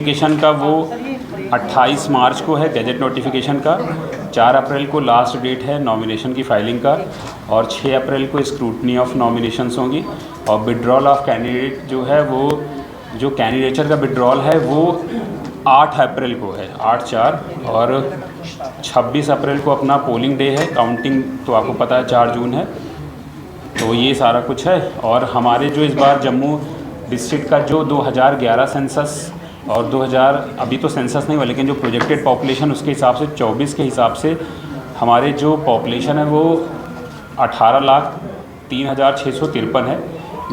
Notification का वो 28 मार्च को है गैजेट नोटिफिकेशन का। 4 अप्रैल को लास्ट डेट है नॉमिनेशन की फाइलिंग का और 6 अप्रैल को स्क्रूटनी ऑफ नॉमिनेशंस होंगी। और विड्रॉल ऑफ कैंडिडेट जो है वो जो कैंडिडेचर का विड्रॉल है वो 8 अप्रैल को है, 8/4। और 26 अप्रैल को अपना पोलिंग डे है। काउंटिंग तो आपको पता है 4 जून है। तो ये सारा कुछ है। और हमारे जो इस बार जम्मू डिस्ट्रिक्ट का जो 2011 सेंसस और 2000 अभी तो सेंसस नहीं हुआ, लेकिन जो प्रोजेक्टेड पॉपुलेशन उसके हिसाब से 24 के हिसाब से हमारे जो पॉपुलेशन है वो 18,03,653 है,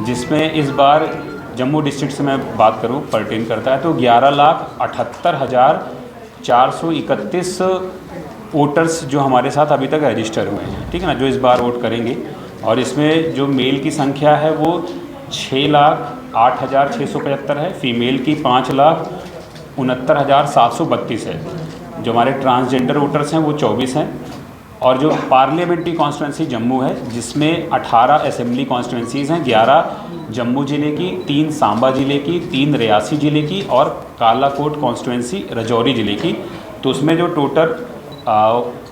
जिसमें इस बार जम्मू डिस्ट्रिक्ट से मैं बात करूं पर्टेन करता है तो 11,78,431 वोटर्स जो हमारे साथ अभी तक रजिस्टर हुए हैं, ठीक है ना, जो इस बार वोट करेंगे। और इसमें जो मेल की संख्या है वो 6,08,675 है, फीमेल की 5,69,732 है। जो हमारे ट्रांसजेंडर वोटर्स हैं वो 24 हैं। और जो पार्लियामेंट्री कॉन्स्टिट्यूंसी जम्मू है जिसमें 18 असेंबली कॉन्स्टिट्यूंसीज़ हैं, 11 जम्मू ज़िले की, 3 सांबा ज़िले की, 3 रियासी ज़िले की और कालाकोट कॉन्स्टिट्यूंसी राजौरी ज़िले की। तो उसमें जो टोटल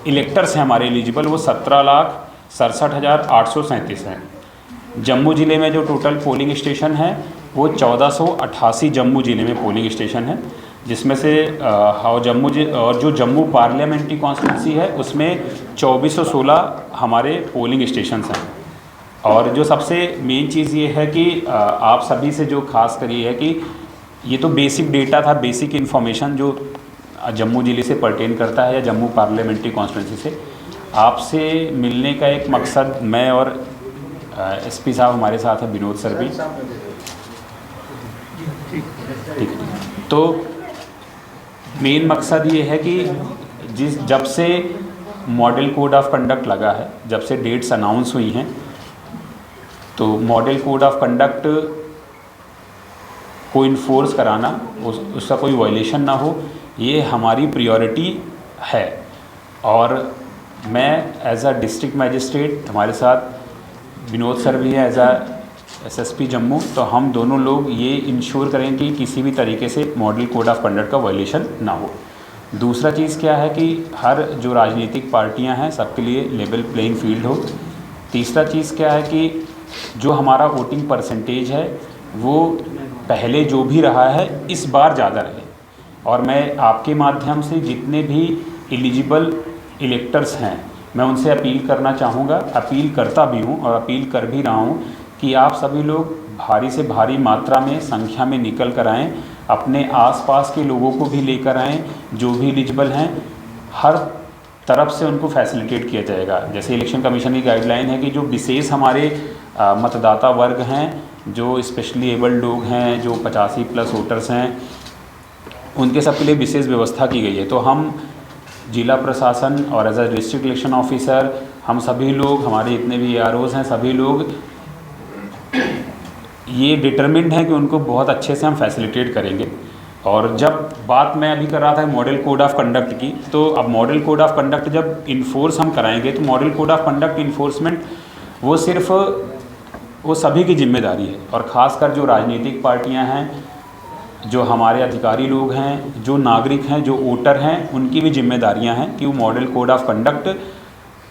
इलेक्टर्स हैं हमारे एलिजिबल वो 17,67,837 हैं। जम्मू ज़िले में जो टोटल पोलिंग स्टेशन है वो 1488 जम्मू ज़िले में पोलिंग स्टेशन है, जिसमें से और जो जम्मू पार्लियामेंट्री कॉन्स्टिट्यूंसी है उसमें 2416 हमारे पोलिंग स्टेशंस हैं। और जो सबसे मेन चीज़ ये है कि आप सभी से जो खास करी है कि ये तो बेसिक डेटा था, बेसिक इन्फॉर्मेशन जो जम्मू ज़िले से पर्टेन करता है या जम्मू पार्लियामेंट्री कॉन्स्टिट्यूंसी से। आपसे मिलने का एक मकसद, मैं और एसपी साहब हमारे साथ है, विनोद सर भी, ठीक है। तो मेन मकसद ये है कि जब से मॉडल कोड ऑफ कंडक्ट लगा है, जब से डेट्स अनाउंस हुई हैं, तो मॉडल कोड ऑफ कंडक्ट को इन्फोर्स कराना, उसका कोई वायलेशन ना हो, ये हमारी प्रायोरिटी है। और मैं एज अ डिस्ट्रिक्ट मैजिस्ट्रेट, हमारे साथ विनोद सर भी है एज अ एसएसपी जम्मू, तो हम दोनों लोग ये इंश्योर करें कि किसी भी तरीके से मॉडल कोड ऑफ कंडक्ट का वायलेशन ना हो। दूसरा चीज़ क्या है कि हर जो राजनीतिक पार्टियां हैं सबके लिए लेवल प्लेइंग फील्ड हो। तीसरा चीज़ क्या है कि जो हमारा वोटिंग परसेंटेज है वो पहले जो भी रहा है इस बार ज़्यादा रहे। और मैं आपके माध्यम से जितने भी एलिजिबल इलेक्टर्स हैं मैं उनसे अपील करना चाहूँगा, अपील करता भी हूँ और अपील कर भी रहा हूँ कि आप सभी लोग भारी से भारी मात्रा में संख्या में निकल कर आएँ, अपने आसपास के लोगों को भी लेकर आएँ जो भी एलिजिबल हैं। हर तरफ से उनको फैसिलिटेट किया जाएगा। जैसे इलेक्शन कमीशन की गाइडलाइन है कि जो विशेष हमारे मतदाता वर्ग हैं, जो स्पेशली एबल्ड लोग हैं, जो 85+ वोटर्स हैं, उनके सबके लिए विशेष व्यवस्था की गई है। तो हम जिला प्रशासन और as a district election officer, हम सभी लोग, हमारे जितने भी AROs हैं, सभी लोग ये डिटरमिन्ड हैं कि उनको बहुत अच्छे से हम फैसिलिटेट करेंगे। और जब बात मैं अभी कर रहा था मॉडल कोड ऑफ कंडक्ट की, तो अब मॉडल कोड ऑफ कंडक्ट जब इन्फोर्स हम कराएंगे तो model code of conduct enforcement वो सिर्फ वो सभी की जिम्मेदारी है। और ख़ासकर जो राजनीतिक पार्टियां हैं, जो हमारे अधिकारी लोग हैं, जो नागरिक हैं, जो वोटर हैं, उनकी भी जिम्मेदारियां हैं कि वो मॉडल कोड ऑफ कंडक्ट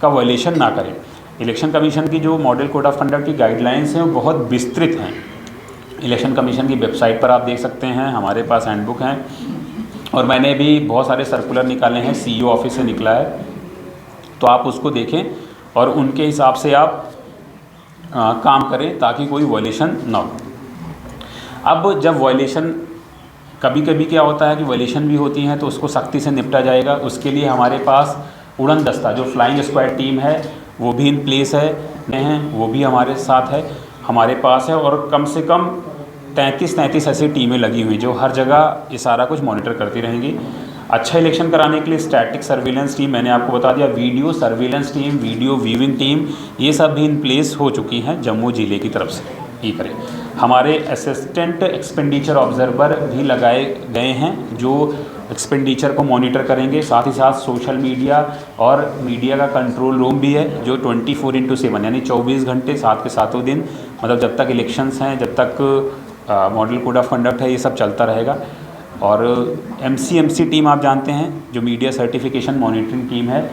का वायलेशन ना करें। इलेक्शन कमीशन की जो मॉडल कोड ऑफ कंडक्ट की गाइडलाइंस हैं वो बहुत विस्तृत हैं। इलेक्शन कमीशन की वेबसाइट पर आप देख सकते हैं, हमारे पास हैंडबुक हैं और मैंने भी बहुत सारे सर्कुलर निकाले हैं, CEO ऑफिस से निकला है, तो आप उसको देखें और उनके हिसाब से आप काम करें ताकि कोई वायलेशन ना हो। अब जब वायलेशन, कभी कभी क्या होता है कि वायलेशन भी होती हैं तो उसको सख्ती से निपटा जाएगा। उसके लिए हमारे पास उड़न दस्ता जो फ्लाइंग स्क्वाड टीम है वो भी इन प्लेस है, वो भी हमारे साथ है, हमारे पास है। और कम से कम 33 ऐसी टीमें लगी हुई जो हर जगह ये सारा कुछ मॉनिटर करती रहेंगी। अच्छा इलेक्शन कराने के लिए स्टैटिक सर्विलेंस टीम, मैंने आपको बता दिया, video surveillance team, video viewing team, ये सब भी इन प्लेस हो चुकी हैं जम्मू ज़िले की तरफ से। ये करें, हमारे असिस्टेंट एक्सपेंडिचर ऑब्जर्वर भी लगाए गए हैं जो एक्सपेंडिचर को मॉनिटर करेंगे। साथ ही साथ सोशल मीडिया और मीडिया का कंट्रोल रूम भी है जो 24/7 यानी 24 घंटे 7 के 7 दिन, मतलब जब तक इलेक्शंस हैं, जब तक मॉडल कोड ऑफ कंडक्ट है, ये सब चलता रहेगा। और MCMC टीम आप जानते हैं जो मीडिया सर्टिफिकेशन मॉनिटरिंग टीम है,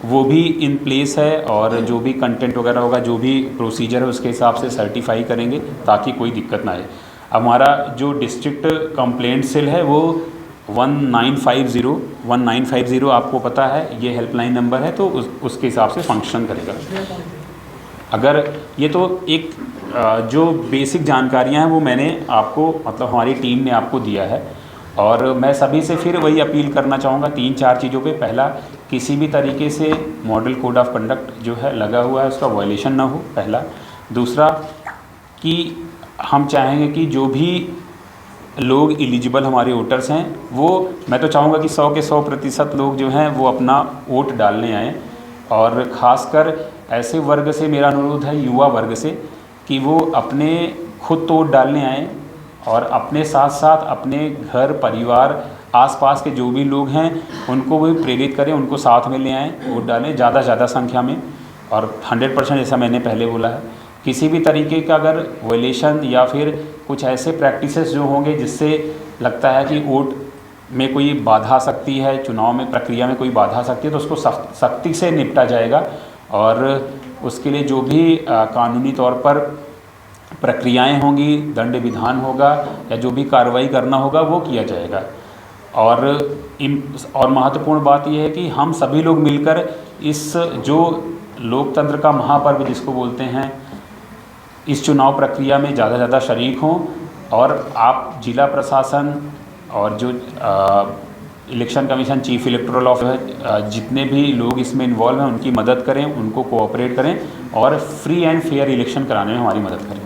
वो भी इन प्लेस है और जो भी कंटेंट वगैरह होगा, जो भी प्रोसीजर है उसके हिसाब से सर्टिफाई करेंगे ताकि कोई दिक्कत ना आए। हमारा जो डिस्ट्रिक्ट कंप्लेंट सेल है वो 1950 आपको पता है ये हेल्पलाइन नंबर है, तो उसके हिसाब से फंक्शन करेगा। अगर ये तो एक जो बेसिक जानकारियां हैं वो मैंने आपको मतलब हमारी टीम ने आपको दिया है, और मैं सभी से फिर वही अपील करना चाहूँगा 3-4 चीज़ों पे। पहला, किसी भी तरीके से मॉडल कोड ऑफ कंडक्ट जो है लगा हुआ है उसका वायलेशन ना हो, पहला। दूसरा कि हम चाहेंगे कि जो भी लोग एलिजिबल हमारे वोटर्स हैं, वो मैं तो चाहूँगा कि 100 के 100% लोग जो हैं वो अपना वोट डालने आएँ, और ख़ासकर ऐसे वर्ग से मेरा अनुरोध है, युवा वर्ग से, कि वो अपने खुद तो वोट डालने आएँ और अपने साथ साथ अपने घर परिवार आसपास के जो भी लोग हैं उनको भी प्रेरित करें, उनको साथ में ले आएँ, वोट डालें ज़्यादा से ज़्यादा संख्या में। और 100% जैसा मैंने पहले बोला है, किसी भी तरीके का अगर वायलेशन या फिर कुछ ऐसे प्रैक्टिसेस जो होंगे जिससे लगता है कि वोट में कोई बाधा आ सकती है, चुनाव में प्रक्रिया में कोई बाधा आ सकती है, तो उसको सख्ती से निपटा जाएगा। और उसके लिए जो भी कानूनी तौर पर प्रक्रियाएं होंगी, दंड विधान होगा या जो भी कार्रवाई करना होगा वो किया जाएगा। और महत्वपूर्ण बात यह है कि हम सभी लोग मिलकर इस जो लोकतंत्र का महापर्व जिसको बोलते हैं, इस चुनाव प्रक्रिया में ज़्यादा से ज़्यादा शरीक हों। और आप जिला प्रशासन और जो election commission, chief electoral officer, जितने भी लोग इसमें इन्वॉल्व हैं उनकी मदद करें, उनको कोऑपरेट करें और फ्री एंड फेयर इलेक्शन कराने में हमारी मदद करें।